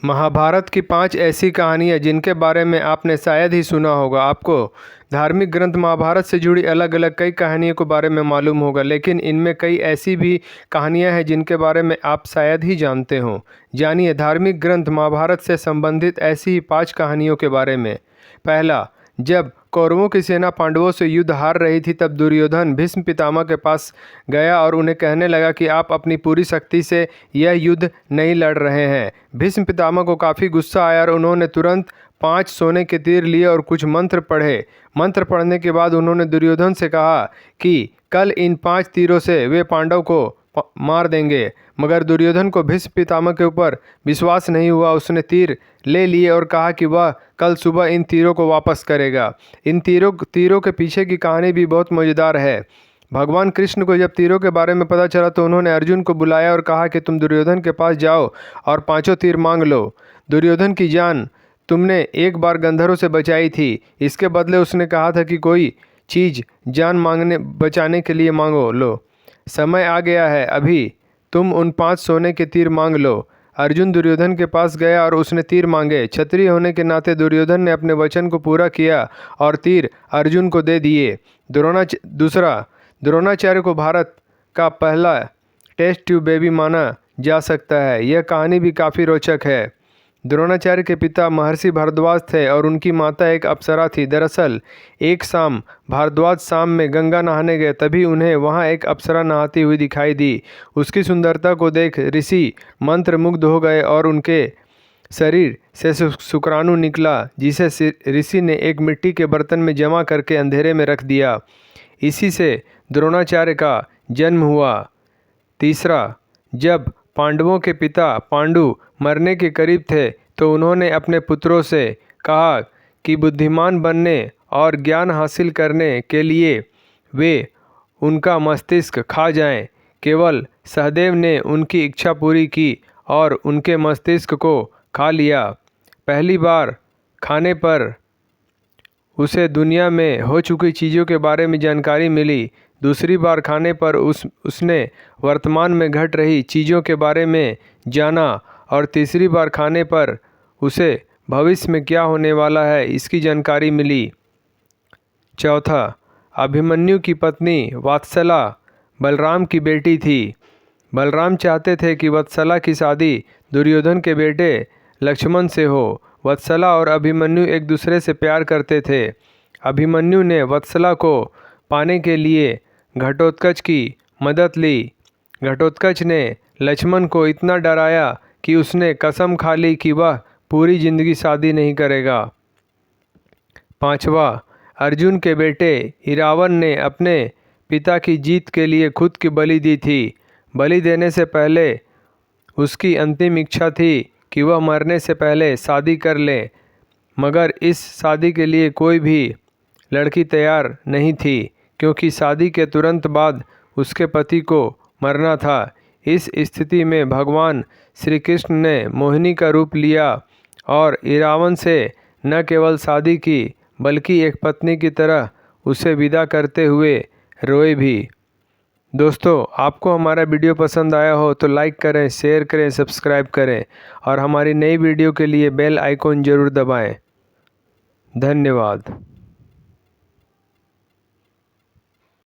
महाभारत की 5 ऐसी कहानियाँ जिनके बारे में आपने शायद ही सुना होगा। आपको धार्मिक ग्रंथ महाभारत से जुड़ी अलग अलग कई कहानियों के बारे में मालूम होगा, लेकिन इनमें कई ऐसी भी कहानियाँ हैं जिनके बारे में आप शायद ही जानते हों। जानिए धार्मिक ग्रंथ महाभारत से संबंधित ऐसी ही 5 कहानियों के बारे में। पहला, जब कौरवों की सेना पांडवों से युद्ध हार रही थी तब दुर्योधन भीष्म पितामह के पास गया और उन्हें कहने लगा कि आप अपनी पूरी शक्ति से यह युद्ध नहीं लड़ रहे हैं। भीष्म पितामह को काफ़ी गुस्सा आया और उन्होंने तुरंत 5 सोने के तीर लिए और कुछ मंत्र पढ़े। मंत्र पढ़ने के बाद उन्होंने दुर्योधन से कहा कि कल इन 5 तीरों से वे पांडव को मार देंगे। मगर दुर्योधन को भीष्म पितामह के ऊपर विश्वास नहीं हुआ। उसने तीर ले लिए और कहा कि वह कल सुबह इन तीरों को वापस करेगा। इन तीरों के पीछे की कहानी भी बहुत मज़ेदार है। भगवान कृष्ण को जब तीरों के बारे में पता चला तो उन्होंने अर्जुन को बुलाया और कहा कि तुम दुर्योधन के पास जाओ और 5 तीर मांग लो। दुर्योधन की जान तुमने एक बार गंधर्व से बचाई थी, इसके बदले उसने कहा था कि कोई चीज़ जान बचाने के लिए मांगो लो। समय आ गया है, अभी तुम उन 5 सोने के तीर मांग लो। अर्जुन दुर्योधन के पास गया और उसने तीर मांगे। क्षत्रिय होने के नाते दुर्योधन ने अपने वचन को पूरा किया और तीर अर्जुन को दे दिए। द्रोणाचार्य को भारत का पहला टेस्ट ट्यूब बेबी माना जा सकता है। यह कहानी भी काफ़ी रोचक है। द्रोणाचार्य के पिता महर्षि भारद्वाज थे और उनकी माता एक अप्सरा थी। दरअसल एक शाम भारद्वाज शाम में गंगा नहाने गए, तभी उन्हें वहां एक अप्सरा नहाती हुई दिखाई दी। उसकी सुंदरता को देख ऋषि मंत्रमुग्ध हो गए और उनके शरीर से शुक्राणु निकला, जिसे ऋषि ने एक मिट्टी के बर्तन में जमा करके अंधेरे में रख दिया। इसी से द्रोणाचार्य का जन्म हुआ। तीसरा, जब पांडवों के पिता पांडु मरने के करीब थे तो उन्होंने अपने पुत्रों से कहा कि बुद्धिमान बनने और ज्ञान हासिल करने के लिए वे उनका मस्तिष्क खा जाएं। केवल सहदेव ने उनकी इच्छा पूरी की और उनके मस्तिष्क को खा लिया। पहली बार खाने पर उसे दुनिया में हो चुकी चीज़ों के बारे में जानकारी मिली। दूसरी बार खाने पर उसने वर्तमान में घट रही चीज़ों के बारे में जाना और तीसरी बार खाने पर उसे भविष्य में क्या होने वाला है इसकी जानकारी मिली। चौथा, अभिमन्यु की पत्नी वत्सला बलराम की बेटी थी। बलराम चाहते थे कि वत्सला की शादी दुर्योधन के बेटे लक्ष्मण से हो। वत्सला और अभिमन्यु एक दूसरे से प्यार करते थे। अभिमन्यु ने वत्सला को पाने के लिए घटोत्कच की मदद ली। घटोत्कच ने लक्ष्मण को इतना डराया कि उसने कसम खा ली कि वह पूरी जिंदगी शादी नहीं करेगा। पांचवा, अर्जुन के बेटे इरावन ने अपने पिता की जीत के लिए खुद की बलि दी थी। बलि देने से पहले उसकी अंतिम इच्छा थी कि वह मरने से पहले शादी कर ले, मगर इस शादी के लिए कोई भी लड़की तैयार नहीं थी क्योंकि शादी के तुरंत बाद उसके पति को मरना था। इस स्थिति में भगवान श्री कृष्ण ने मोहिनी का रूप लिया और इरावन से न केवल शादी की बल्कि एक पत्नी की तरह उसे विदा करते हुए रोए भी। दोस्तों, आपको हमारा वीडियो पसंद आया हो तो लाइक करें, शेयर करें, सब्सक्राइब करें और हमारी नई वीडियो के लिए बेल आइकॉन ज़रूर दबाएं। धन्यवाद।